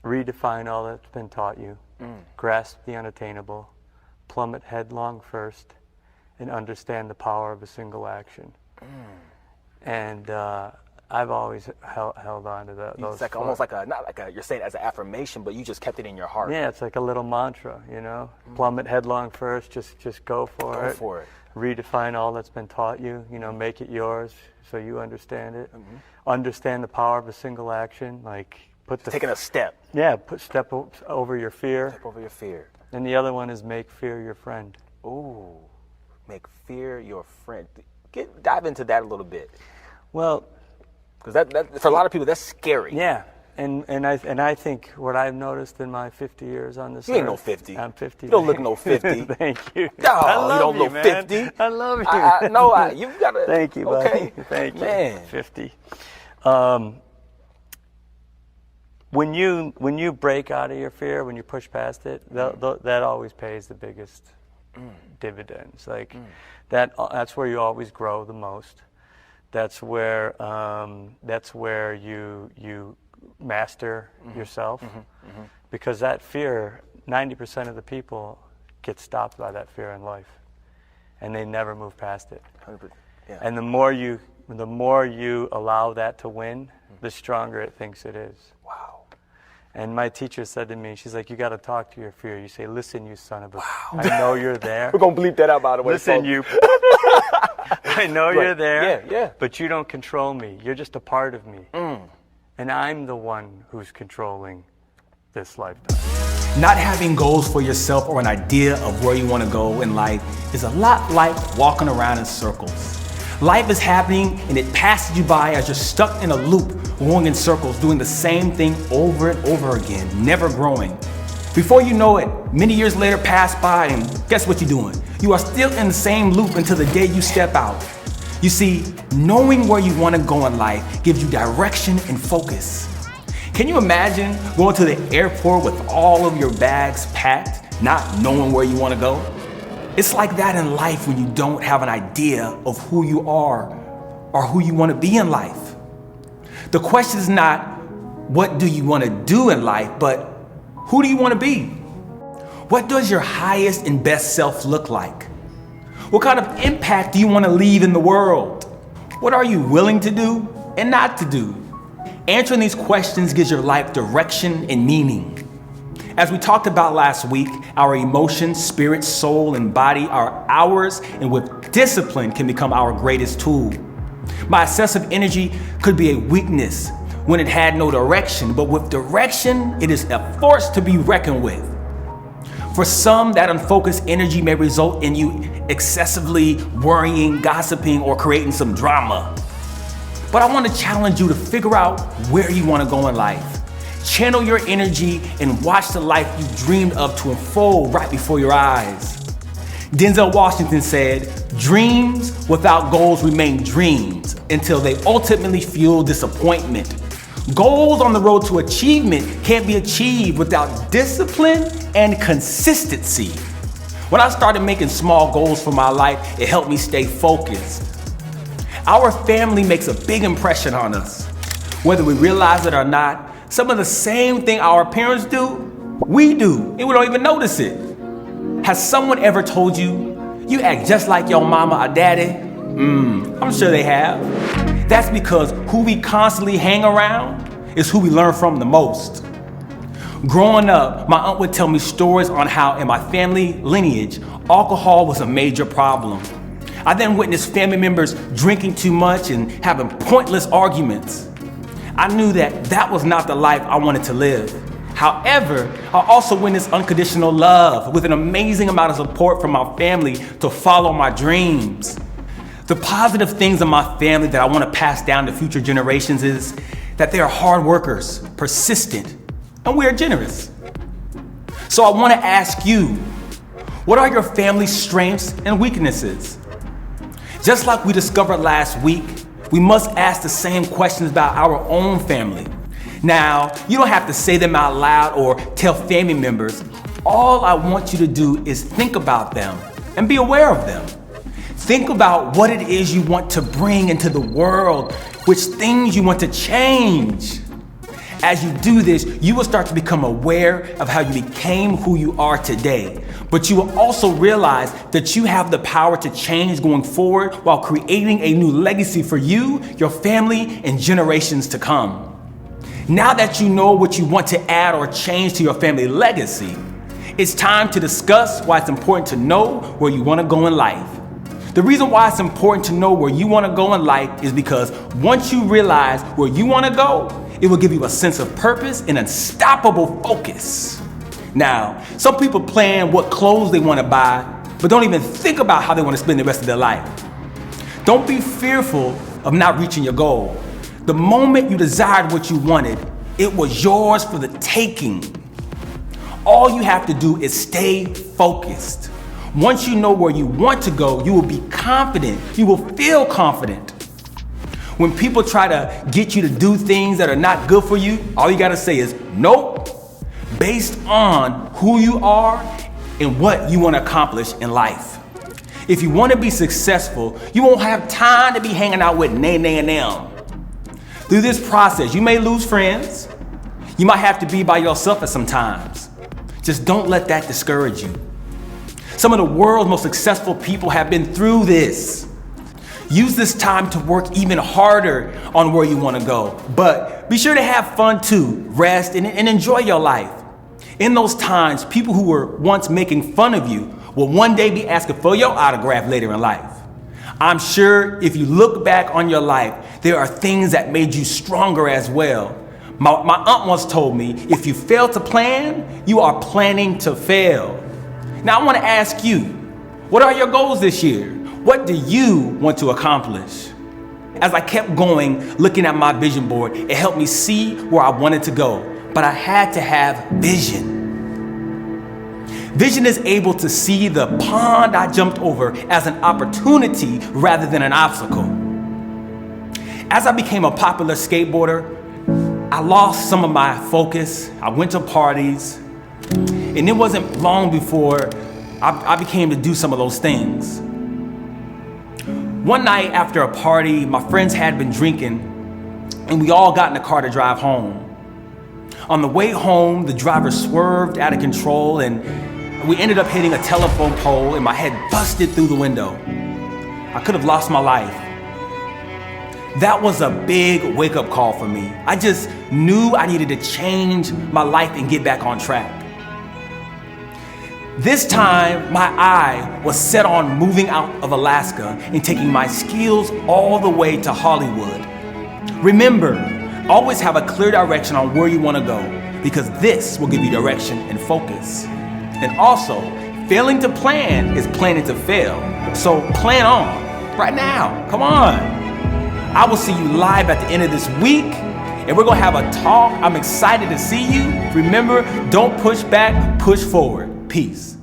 redefine all that's been taught you, grasp the unattainable, plummet headlong first, and understand the power of a single action. And I've always held on to those. It's like almost like not like you're saying it as an affirmation, but you just kept it in your heart. Yeah, it's like a little mantra, you know. Plummet headlong first, just go for it. Go for it. Redefine all that's been taught you, you know, make it yours so you understand it. Understand the power of a single action, like taking a step. Yeah, step over your fear. Step over your fear. And the other one is make fear your friend. Ooh, make fear your friend. Dive into that a little bit. Well, because that for a lot of people that's scary. Yeah, and I think what I've noticed in my 50 years on this you ain't earth, no 50. I'm 50. You don't look no 50. Thank you. No, I love you don't you, look man. 50. I love you. No, you gotta. Thank you, buddy. Okay. Thank you. Man. 50. When you break out of your fear, when you push past it, that always pays the biggest dividends. Like that's where you always grow the most. That's where you master yourself, because that fear, 90% of the people get stopped by that fear in life, and they never move past it. 100%. Yeah. And the more you allow that to win, the stronger it thinks it is. Wow. And my teacher said to me, she's like, you got to talk to your fear. You say, listen, you son of a... I know you're there. We're going to bleep that out, by the way. Listen, you... I know you're there, yeah. but you don't control me. You're just a part of me. And I'm the one who's controlling this lifetime. Not having goals for yourself or an idea of where you want to go in life is a lot like walking around in circles. Life is happening and it passes you by as you're stuck in a loop, going in circles, doing the same thing over and over again, never growing. Before you know it, many years later pass by and guess what you're doing? You are still in the same loop until the day you step out. You see, knowing where you want to go in life gives you direction and focus. Can you imagine going to the airport with all of your bags packed, not knowing where you want to go? It's like that in life when you don't have an idea of who you are or who you want to be in life. The question is not, what do you want to do in life, but who do you want to be? What does your highest and best self look like? What kind of impact do you want to leave in the world? What are you willing to do and not to do? Answering these questions gives your life direction and meaning. As we talked about last week, our emotions, spirit, soul, and body are ours, and with discipline can become our greatest tool. My excessive energy could be a weakness when it had no direction, but with direction, it is a force to be reckoned with. For some, that unfocused energy may result in you excessively worrying, gossiping, or creating some drama. But I want to challenge you to figure out where you want to go in life. Channel your energy and watch the life you dreamed of to unfold right before your eyes. Denzel Washington said, "Dreams without goals remain dreams until they ultimately fuel disappointment. Goals on the road to achievement can't be achieved without discipline and consistency." When I started making small goals for my life, it helped me stay focused. Our family makes a big impression on us. Whether we realize it or not, some of the same thing our parents do, we do, and we don't even notice it. Has someone ever told you, you act just like your mama or daddy? I'm sure they have. That's because who we constantly hang around is who we learn from the most. Growing up, my aunt would tell me stories on how in my family lineage, alcohol was a major problem. I then witnessed family members drinking too much and having pointless arguments. I knew that was not the life I wanted to live. However, I also witnessed unconditional love with an amazing amount of support from my family to follow my dreams. The positive things in my family that I want to pass down to future generations is that they are hard workers, persistent, and we are generous. So I want to ask you, what are your family's strengths and weaknesses? Just like we discovered last week, we must ask the same questions about our own family. Now, you don't have to say them out loud or tell family members. All I want you to do is think about them and be aware of them. Think about what it is you want to bring into the world, which things you want to change. As you do this, you will start to become aware of how you became who you are today. But you will also realize that you have the power to change going forward while creating a new legacy for you, your family, and generations to come. Now that you know what you want to add or change to your family legacy, it's time to discuss why it's important to know where you want to go in life. The reason why it's important to know where you want to go in life is because once you realize where you want to go, it will give you a sense of purpose and unstoppable focus. Now, some people plan what clothes they want to buy, but don't even think about how they want to spend the rest of their life. Don't be fearful of not reaching your goal. The moment you desired what you wanted, it was yours for the taking. All you have to do is stay focused. Once you know where you want to go, you will be confident. You will feel confident. When people try to get you to do things that are not good for you, all you gotta say is nope, based on who you are and what you wanna accomplish in life. If you wanna be successful, you won't have time to be hanging out with nay and them. Through this process, you may lose friends. You might have to be by yourself at some times. Just don't let that discourage you. Some of the world's most successful people have been through this. Use this time to work even harder on where you want to go. But be sure to have fun too, rest, and enjoy your life. In those times, people who were once making fun of you will one day be asking for your autograph later in life. I'm sure if you look back on your life, there are things that made you stronger as well. My aunt once told me, if you fail to plan, you are planning to fail. Now I want to ask you, what are your goals this year? What do you want to accomplish? As I kept going, looking at my vision board, it helped me see where I wanted to go, but I had to have vision. Vision is able to see the pond I jumped over as an opportunity rather than an obstacle. As I became a popular skateboarder, I lost some of my focus. I went to parties, and it wasn't long before I became to do some of those things. One night after a party, my friends had been drinking, and we all got in the car to drive home. On the way home, the driver swerved out of control, and we ended up hitting a telephone pole, and my head busted through the window. I could have lost my life. That was a big wake-up call for me. I just knew I needed to change my life and get back on track. This time, my eye was set on moving out of Alaska and taking my skills all the way to Hollywood. Remember, always have a clear direction on where you want to go, because this will give you direction and focus. And also, failing to plan is planning to fail. So plan on, right now, come on. I will see you live at the end of this week, and we're gonna have a talk. I'm excited to see you. Remember, don't push back, push forward. Peace.